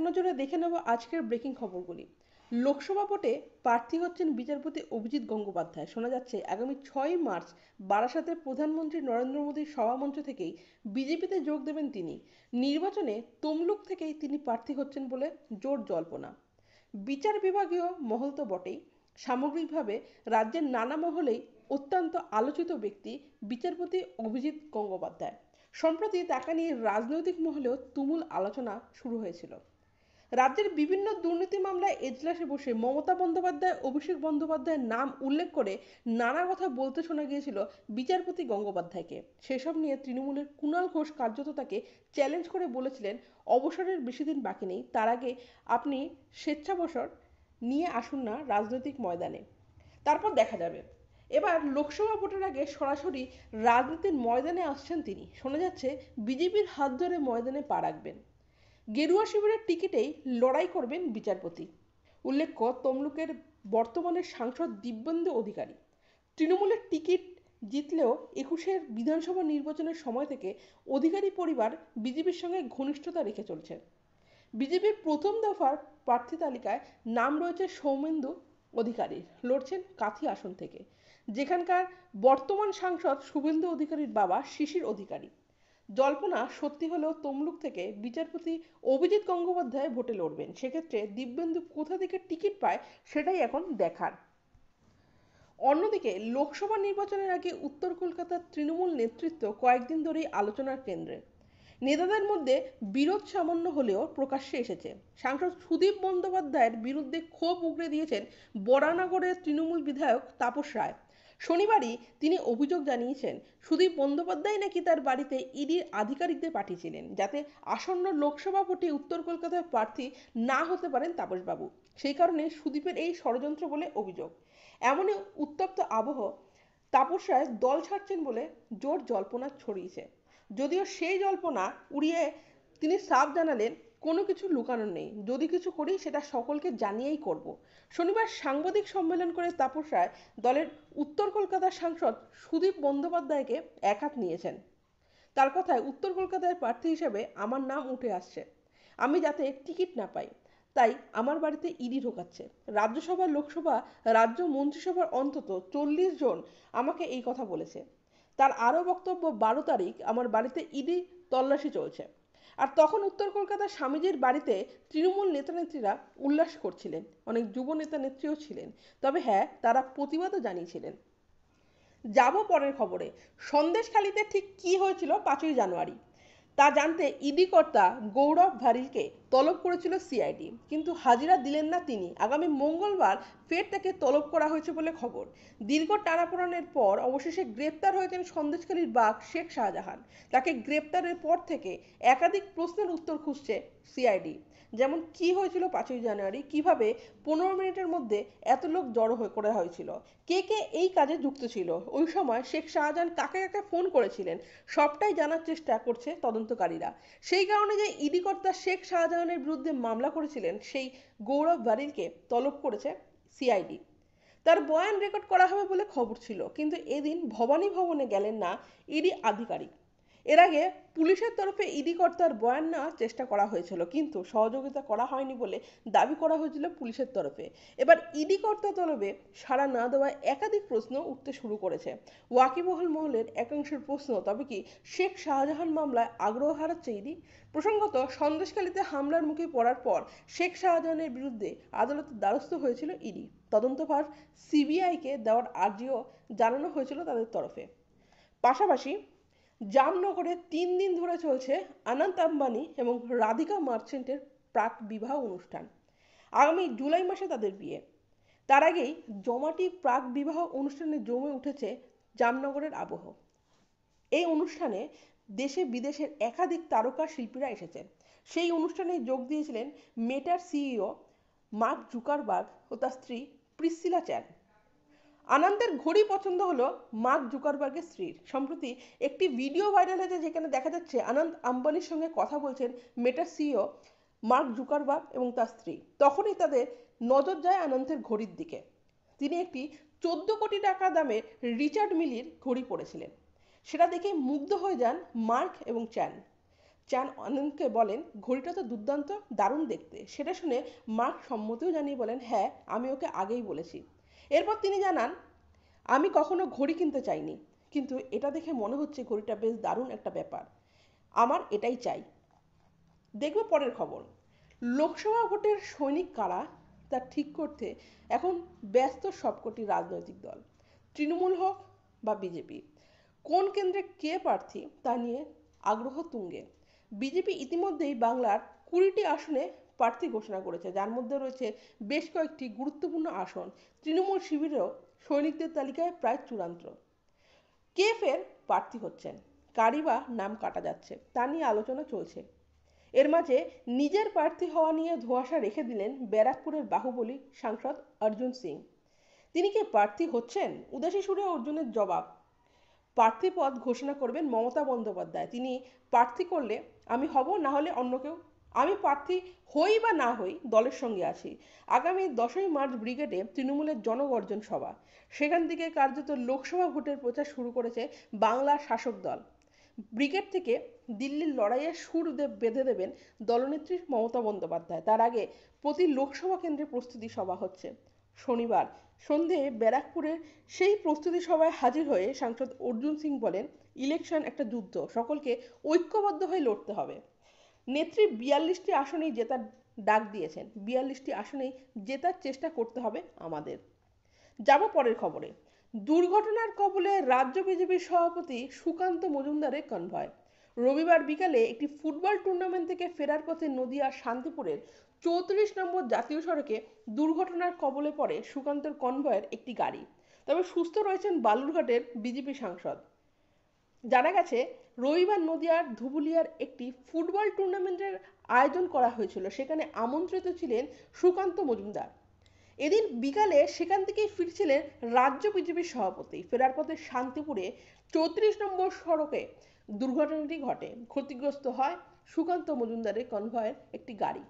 নজরে দেখে নেব আজকের ব্রেকিং খবরগুলি। লোকসভা ভোটে প্রার্থী হচ্ছেন বিচারপতি অভিজিৎ গঙ্গোপাধ্যায়। শোনা যাচ্ছে আগামী 6 মার্চ বারাসাতে প্রধানমন্ত্রী নরেন্দ্র মোদীর সভামঞ্চ থেকেই বিজেপিতে যোগ দেবেন তিনি। নির্বাচনে তমলুক থেকেই তিনি প্রার্থী হচ্ছেন বলে জোর জল্পনা। বিচার বিভাগীয় মহল তো বটেই, সামগ্রিকভাবে রাজ্যের নানা মহলেই অত্যন্ত আলোচিত ব্যক্তি বিচারপতি অভিজিৎ গঙ্গোপাধ্যায়। সম্প্রতি তাকে নিয়ে রাজনৈতিক মহলেও তুমুল আলোচনা শুরু হয়েছিল। রাজ্যের বিভিন্ন দুর্নীতি মামলায় এজলাসে বসে মমতা বন্দ্যোপাধ্যায় অভিষেক বন্দ্যোপাধ্যায়ের নাম উল্লেখ করে নানা কথা বলতে শোনা গিয়েছিল বিচারপতি গঙ্গোপাধ্যায়কে। সেসব নিয়ে তৃণমূলের কুণাল ঘোষ কার্যত তাকে চ্যালেঞ্জ করে বলেছিলেন, অবসরের বেশি দিন বাকি নেই, তার আগে আপনি স্বেচ্ছাবসর নিয়ে আসুন না রাজনৈতিক ময়দানে, তারপর দেখা যাবে। এবার লোকসভা ভোটের আগে সরাসরি রাজনীতির ময়দানে আসছেন তিনি। শোনা যাচ্ছে বিজেপির হাত ধরে ময়দানে পা রাখবেন। গেরুয়া শিবিরের টিকিটেই লড়াই করবেন বিচারপতি। উল্লেখ্য, তমলুকের বর্তমানে সাংসদ দিব্যেন্দু অধিকারী তৃণমূলের টিকিট জিতলেও 21-এর বিধানসভা নির্বাচনের সময় থেকে অধিকারী পরিবার বিজেপির সঙ্গে ঘনিষ্ঠতা রেখে চলছে। বিজেপির প্রথম দফার প্রার্থী তালিকায় নাম রয়েছে সৌমেন্দু অধিকারীর, লড়ছেন কাথি আসন থেকে, যেখানকার বর্তমান সাংসদ শুভেন্দু অধিকারীর বাবা শিশির অধিকারী। জল্পনা সত্যি হলেও তমলুক থেকে বিচারপতি অভিজিৎ গঙ্গোপাধ্যায় ভোটে লড়বেন। সেক্ষেত্রে দিব্যেন্দু কোথা থেকে টিকিট পায় সেটাই এখন দেখার। অন্যদিকে লোকসভা নির্বাচনের আগে উত্তর কলকাতার তৃণমূল নেতৃত্ব কয়েকদিন ধরেই আলোচনার কেন্দ্রে। নেতাদের মধ্যে বিরোধ সামান্য হলেও প্রকাশ্যে এসেছে। সাংসদ সুদীপ বন্দ্যোপাধ্যায়ের বিরুদ্ধে ক্ষোভ উগরে দিয়েছেন বরানগরের তৃণমূল বিধায়ক তাপস রায়। শনিবারই তিনি অভিযোগ জানিয়েছেন, সুদীপ বন্দ্যোপাধ্যায় নাকি তার বাড়িতে ইডির আধিকারিকদের পাঠিয়েছিলেন যাতে আসন্ন লোকসভা ভোটে উত্তর কলকাতার প্রার্থী না হতে পারেন তাপসবাবু। সেই কারণে সুদীপের এই ষড়যন্ত্র বলে অভিযোগ। এমনই উত্তপ্ত আবহ তাপস রায় দল ছাড়ছেন বলে জোর জল্পনা ছড়িয়েছে। যদিও সেই জল্পনা উড়িয়ে তিনি সাফ জানালেন, কোনো কিছু লুকানোর নেই, যদি কিছু করি সেটা সকলকে জানিয়েই করব। শনিবার সাংবাদিক সম্মেলন করে তাপস রায় দলের উত্তর কলকাতার সাংসদ সুদীপ বন্দ্যোপাধ্যায়কে একহাত নিয়েছেন। তার কথায়, উত্তর কলকাতার প্রার্থী হিসেবে আমার নাম উঠে আসছে, আমি যাতে টিকিট না পাই তাই আমার বাড়িতে ইডি ঢোকাচ্ছে। রাজ্যসভা লোকসভা রাজ্য মন্ত্রিসভার অন্তত 40 জন আমাকে এই কথা বলেছে। তার আরও বক্তব্য, 12 তারিখ আমার বাড়িতে ইডি তল্লাশি চলছে। আর তখন উত্তর কলকাতার স্বামীজির বাড়িতে তৃণমূল নেতানেত্রীরা উল্লাস করছিলেন, অনেক যুব নেতা নেত্রীও ছিলেন। তবে হ্যাঁ, তারা প্রতিবাদও জানিয়েছিলেন। যাব পরের খবরে। সন্দেশখালিতে ঠিক কী হয়েছিল 5ই জানুয়ারি তা জানতে ইডি কর্তা গৌরব ভারিলকে তলব করেছিল সিআইডি, কিন্তু হাজিরা দিলেন না তিনি। আগামী মঙ্গলবার ফের তাকে তলব করা হয়েছে বলে খবর। দীর্ঘ টানাপোড়েনের পর অবশেষে গ্রেপ্তার হয়েছেন সন্দেশখালির বাঘ শেখ শাহজাহান। তাকে গ্রেপ্তারের পর থেকে একাধিক প্রশ্নের উত্তর খুঁজছে সিআইডি, যেমন কি হয়েছিল 5ই জানুয়ারি, কিভাবে 15 মিনিটের মধ্যে এত লোক জড়ো করা হয়েছিল, কে কে এই কাজে যুক্ত ছিল, ওই সময় শেখ শাহজাহান কাকে কাকে ফোন করেছিলেন, সবটাই জানার চেষ্টা করছে তদন্তকারীরা। সেই কারণে যে ইডি কর্তা শেখ শাহজাহানের বিরুদ্ধে মামলা করেছিলেন সেই গৌরব বারিলকে তলব করেছে সিআইডি। তার বয়ান রেকর্ড করা হবে বলে খবর ছিল, কিন্তু এদিন ভবানী ভবনে গেলেন না ইডি আধিকারিক। এর আগে পুলিশের তরফে ইডি কর্তার বয়ান নেওয়ার চেষ্টা করা হয়েছিল, কিন্তু সহযোগিতা করা হয়নি বলে দাবি করা হয়েছিল পুলিশের তরফে। এবার ইডি কর্তা তলবে সাড়া না দেওয়ায় একাধিক প্রশ্ন উঠতে শুরু করেছে। ওয়াকিবহাল মহলের একাংশের প্রশ্ন, তবে কি শেখ শাহজাহান মামলায় আগ্রহ হারাচ্ছে ইডি? প্রসঙ্গত, সন্দেশখালিতে হামলার মুখে পড়ার পর শেখ শাহজাহানের বিরুদ্ধে আদালতের দ্বারস্থ হয়েছিল ইডি। তদন্তভার সিবিআইকে দেওয়ার আর্জিও জানানো হয়েছিল তাদের তরফে। পাশাপাশি জামনগরে 3 দিন ধরে চলছে অনন্ত আম্বানি এবং রাধিকা মার্চেন্টের প্রাক বিবাহ অনুষ্ঠান। আগামী জুলাই মাসে তাদের বিয়ে। তার আগেই জমাটি প্রাক বিবাহ অনুষ্ঠানে জমে উঠেছে জামনগরের আবহ। এই অনুষ্ঠানে দেশে বিদেশের একাধিক তারকা শিল্পীরা এসেছেন। সেই অনুষ্ঠানে যোগ দিয়েছিলেন মেটার সিইও মার্ক জুকারবার্গ ও তার স্ত্রী প্রিসিলা চ্যান। আনন্দের ঘড়ি পছন্দ হলো মার্ক জুকারবার্গের স্ত্রীর। সম্প্রতি একটি ভিডিও ভাইরাল হয়েছে যেখানে দেখা যাচ্ছে আনন্দ আম্বানির সঙ্গে কথা বলছেন মেটার সিইও মার্ক জুকারবার্গ এবং তার স্ত্রী। তখনই তাদের নজর যায় আনন্দের ঘড়ির দিকে। তিনি একটি 14 কোটি টাকা দামের রিচার্ড মিলির ঘড়ি পরেছিলেন। সেটা দেখে মুগ্ধ হয়ে যান মার্ক এবং চ্যান। চান আনন্দকে বলেন, ঘড়িটা তো দুর্দান্ত, দারুণ দেখতে। সেটা শুনে মার্ক সম্মতিও জানিয়ে বলেন, হ্যাঁ আমি ওকে আগেই বলেছি। এরপর তিনি জানান, আমি কখনো ঘড়ি কিনতে চাইনি, কিন্তু এটা দেখে মনে হচ্ছে ঘড়িটা বেশ দারুণ একটা ব্যাপার, আমার এটাই চাই। দেখব পরের খবর। লোকসভা ভোটের সৈনিক কারা তা ঠিক করতে এখন ব্যস্ত সবকটি রাজনৈতিক দল, তৃণমূল হোক বা বিজেপি। কোন কেন্দ্রে কে প্রার্থী তা নিয়ে আগ্রহ তুঙ্গে। বিজেপি ইতিমধ্যেই বাংলার 20টি আসনে প্রার্থী ঘোষণা করেছে, যার মধ্যে রয়েছে বেশ কয়েকটি গুরুত্বপূর্ণ আসন। তৃণমূল শিবিরেও সৈনিকদের তালিকায় প্রায় চূড়ান্ত। কে ফের প্রার্থী হচ্ছেন, কারই বা নাম কাটা যাচ্ছে, তা নিয়ে আলোচনা চলছে। এর মাঝে নিজের প্রার্থী হওয়া নিয়ে ধোঁয়াশা রেখে দিলেন ব্যারাকপুরের বাহুবলী সাংসদ অর্জুন সিং। তিনি কি প্রার্থী হচ্ছেন? উদাসী সুরে অর্জুনের জবাব, প্রার্থী পদ ঘোষণা করবেন মমতা বন্দ্যোপাধ্যায়। তিনি প্রার্থী করলে আমি হব, না হলে অন্য কেউ। আমি প্রার্থী হই বা না হই দলের সঙ্গে আছি। আগামী 10ই মার্চ ব্রিগেডে তৃণমূলের জনগর্জন সভা। সেখান থেকে কার্যত লোকসভা ভোটের প্রচার শুরু করেছে বাংলার শাসক দল। ব্রিগেড থেকে দিল্লির লড়াইয়ের সুর বেঁধে দেবেন দলনেত্রী মমতা বন্দ্যোপাধ্যায়। তার আগে প্রতি লোকসভা কেন্দ্রে প্রস্তুতি সভা হচ্ছে। শনিবার সন্ধে ব্যারাকপুরের সেই প্রস্তুতি সভায় হাজির হয়ে সাংসদ অর্জুন সিং বলেন, ইলেকশন একটা যুদ্ধ, সকলকে ঐক্যবদ্ধ হয়ে লড়তে হবে। নেত্রী 42টি আসনেই জেতার ডাক দিয়েছেন, 42টি আসনেই জেতার চেষ্টা করতে হবে আমাদের। যাব পরের খবরে। দুর্ঘটনার কবলে রাজ্য বিজেপির সভাপতি সুকান্ত মজুমদারের কনভয়। রবিবার বিকালে একটি ফুটবল টুর্নামেন্ট থেকে ফেরার পথে নদিয়া শান্তিপুরের 34 নম্বর জাতীয় সড়কে দুর্ঘটনার কবলে পড়ে সুকান্তর কনভয়ের একটি গাড়ি। তবে সুস্থ রয়েছেন বালুরঘাটের বিজেপি সাংসদ। জানা গেছে, রবিবার নদিয়ার ধুবুলিয়ার একটি ফুটবল টুর্নামেন্টের আয়োজন করা হয়েছিল, সেখানে আমন্ত্রিত ছিলেন সুকান্ত মজুমদার। এদিন বিকালে সেখান থেকেই ফিরছিলেন রাজ্য বিজেপির সভাপতি। ফেরার পথে শান্তিপুরে 34 নম্বর সড়কে দুর্ঘটনাটি ঘটে। ক্ষতিগ্রস্ত হয় সুকান্ত মজুমদারের কনভয়ের একটি গাড়ি।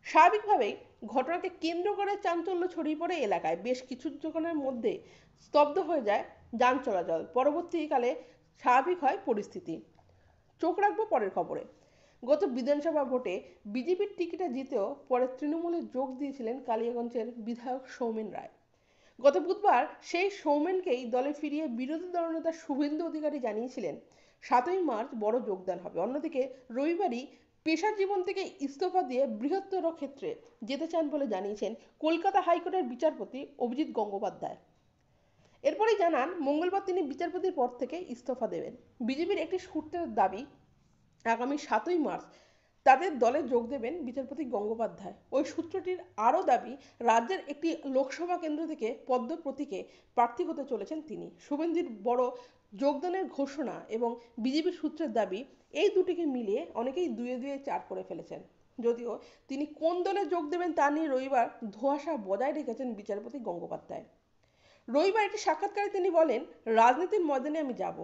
স্বাভাবিকভাবেই ঘটনাকে কেন্দ্র করে চাঞ্চল্য ছড়িয়ে পড়ে এলাকায়। বেশ কিছুক্ষণের মধ্যে স্তব্ধ হয়ে যায় যান চলাচল। পরবর্তীকালে স্বাভাবিক হয় পরিস্থিতি। চোখ রাখবো পরের খবরে। গত বিধানসভা ভোটে বিজেপির টিকিটে জিতেও পরে তৃণমূলে যোগ দিয়েছিলেন কালিয়াগঞ্জের বিধায়ক সৌমেন রায়। গত বুধবার সেই সৌমেনকেই দলে ফিরিয়ে বিরোধী দলনেতা শুভেন্দু অধিকারী জানিয়েছিলেন 7ই মার্চ বড় যোগদান হবে। অন্যদিকে রবিবারই পেশার জীবন থেকে ইস্তফা দিয়ে বৃহত্তর ক্ষেত্রে যেতে চান বলে জানিয়েছেন কলকাতা হাইকোর্টের বিচারপতি অভিজিৎ গঙ্গোপাধ্যায়। এরপরেই জানান, মঙ্গলবার তিনি বিচারপতির পদ থেকে ইস্তফা দেবেন। বিজেপির একটি সূত্রের দাবি, আগামী 7ই মার্চ তাদের দলে যোগ দেবেন বিচারপতি গঙ্গোপাধ্যায়। ওই সূত্রটির আরও দাবি, রাজ্যের একটি লোকসভা কেন্দ্র থেকে পদ্ম প্রতীকে প্রার্থী হতে চলেছেন তিনি। শুভেন্দুর বড় যোগদানের ঘোষণা এবং বিজেপির সূত্রের দাবি, এই দুটিকে মিলিয়ে অনেকেই দুয়ে দুয়ে চার করে ফেলেছেন। যদিও তিনি কোন দলে যোগ দেবেন তা নিয়ে রবিবার ধোঁয়াশা বজায় রেখেছেন বিচারপতি গঙ্গোপাধ্যায়। রবিবার একটি সাক্ষাৎকারে তিনি বলেন, রাজনীতির ময়দানে আমি যাব,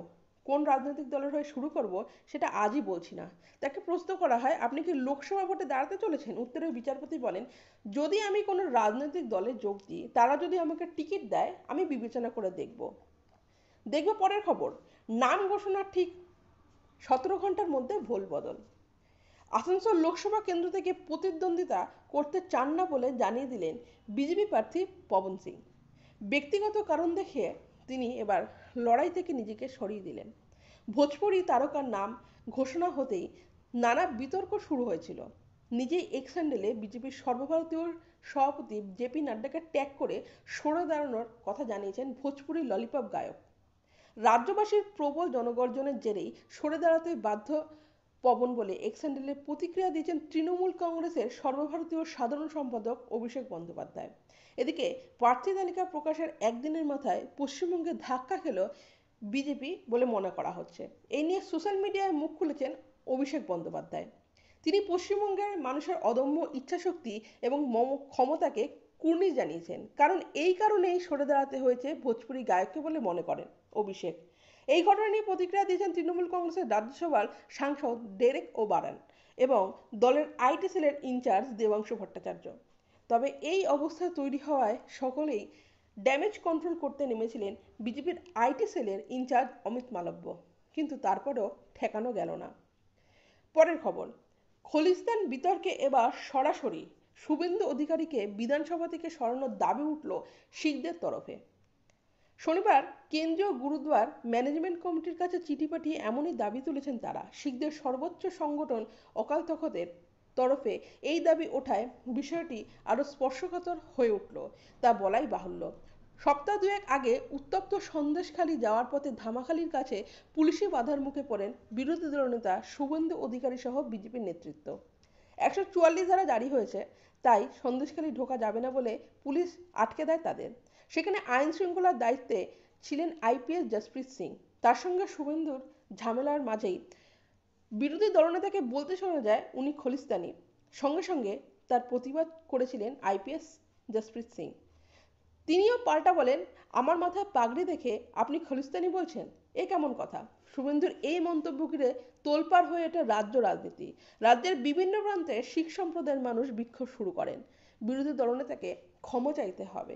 কোন রাজনৈতিক দলের হয়ে শুরু করব সেটা আজই বলছি না। তাকে প্রশ্ন করা হয়, আপনি কি লোকসভা ভোটে দাঁড়াতে চলেছেন? উত্তরে বিচারপতি বলেন, যদি আমি কোনো রাজনৈতিক দলে যোগ দিই, তারা যদি আমাকে টিকিট দেয়, আমি বিবেচনা করে দেখব পরের খবর। নাম ঘোষণার ঠিক 17 ঘন্টার মধ্যে ভোল বদল। আসানসোল লোকসভা কেন্দ্র থেকে প্রতিদ্বন্দ্বিতা করতে চান না বলে জানিয়ে দিলেন বিজেপি প্রার্থী পবন সিং। ব্যক্তিগত কারণ দেখিয়ে তিনি এবার লড়াই থেকে নিজেকে সরিয়ে দিলেন। ভোজপুরি তারকার নাম ঘোষণা হতেই নানা বিতর্ক শুরু হয়েছিল। নিজেই এক্স হ্যান্ডেলে বিজেপির সর্বভারতীয় সভাপতি জেপি নাড্ডাকে ট্যাগ করে সরে দাঁড়ানোর কথা জানিয়েছেন ভোজপুরি ললিপপ গায়ক। রাজ্যবাসীর প্রবল জনগর্জনের জেরেই সরে দাঁড়াতে বাধ্য পবন বলে এক্স হ্যান্ডেলে প্রতিক্রিয়া দিয়েছেন তৃণমূল কংগ্রেসের সর্বভারতীয় সাধারণ সম্পাদক অভিষেক বন্দ্যোপাধ্যায়। এদিকে প্রার্থী তালিকা প্রকাশের একদিনের মাথায় পশ্চিমবঙ্গে ধাক্কা খেল বিজেপি বলে মনে করা হচ্ছে। এই নিয়ে সোশ্যাল মিডিয়ায় মুখ খুলেছেন অভিষেক বন্দ্যোপাধ্যায়। তিনি পশ্চিমবঙ্গের মানুষের অদম্য ইচ্ছাশক্তি এবং ক্ষমতাকে কুর্নিশ জানিয়েছেন। কারণ এই কারণেই সরে দাঁড়াতে হয়েছে ভোজপুরি গায়ককে বলে মনে করেন অভিষেক। এই ঘটনা নিয়ে প্রতিক্রিয়া দিয়েছেন তৃণমূল কংগ্রেসের রাজ্যসভার সাংসদ ডেরেক ওবারান এবং দলের আইটি সেলের ইনচার্জ দেবাংশু ভট্টাচার্য। তবে এই অবস্থা তৈরি হওয়ায় সকলেই ড্যামেজ কন্ট্রোল করতে নেমেছিলেন বিজেপির আইটি সেলের ইনচার্জ অমিত মালব্য, কিন্তু তারপরেও ঠেকানো গেল না। পরের খবর, খলিস্তান বিতর্কে এবার সরাসরি শুভেন্দু অধিকারীকে বিধানসভা থেকে সরানোর দাবি উঠল শিখদের তরফে। শনিবার কেন্দ্রীয় গুরুদ্বার ম্যানেজমেন্ট কমিটির কাছে চিঠি পাঠিয়ে এমনই দাবি তুলেছেন তারা। শিখদের সর্বোচ্চ সংগঠন অকাল তখতের তরফে এই দাবি ওঠায় বিষয়টি আরও স্পর্শকাতর হয়ে উঠল, তা বলাই বাহুল্য। সপ্তাহ দুয়েক আগে উত্তপ্ত সন্দেশখালী যাওয়ার পথে ধামাখালির কাছে পুলিশি বাধার মুখে পড়েন বিরোধী দলনেতা শুভেন্দু অধিকারী সহ বিজেপির নেতৃত্ব। 144 ধারা জারি হয়েছে, তাই সন্দেশখালী ঢোকা যাবে না বলে পুলিশ আটকে দেয় তাদের। সেখানে আইন শৃঙ্খলার দায়িত্বে ছিলেন আইপিএস জসপ্রীত সিং। তার সঙ্গে শুভেন্দুর ঝামেলার মাঝেই বিরোধী দলনেতাকে বলতে শোনা যায় উনি খলিস্তানি। সঙ্গে সঙ্গে তার প্রতিবাদ করেছিলেন আইপিএস জসপ্রীত সিং। তিনিও পাল্টা বলেন, আমার মাথায় পাগড়ি দেখে আপনি খলিস্তানি বলছেন, এ কেমন কথা। শুভেন্দুর এই মন্তব্য ঘিরে তোলপাড় হয়ে ওঠে রাজ্য রাজনীতি। রাজ্যের বিভিন্ন প্রান্তে শিখ সম্প্রদায়ের মানুষ বিক্ষোভ শুরু করেন। বিরোধী দলনেতাকে ক্ষমা চাইতে হবে,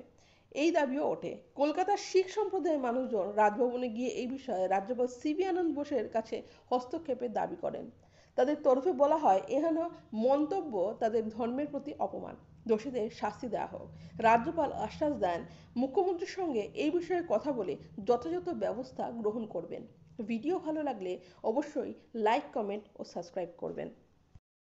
এই দাবিও ওঠে। কলকাতার শিখ সম্প্রদায়ের মানুষজন রাজভবনে গিয়ে এই বিষয়ে রাজ্যপাল সিবি আনন্দ বোসের কাছে হস্তক্ষেপের দাবি করেন। তাদের তরফে বলা হয়, এহেন মন্তব্য তাদের ধর্মের প্রতি অপমান, দোষীদের শাস্তি দেওয়া হোক। রাজ্যপাল আশ্বাস দেন, মুখ্যমন্ত্রীর সঙ্গে এই বিষয়ে কথা বলে যথাযথ ব্যবস্থা গ্রহণ করবেন। ভিডিও ভালো লাগলে অবশ্যই লাইক, কমেন্ট ও সাবস্ক্রাইব করবেন।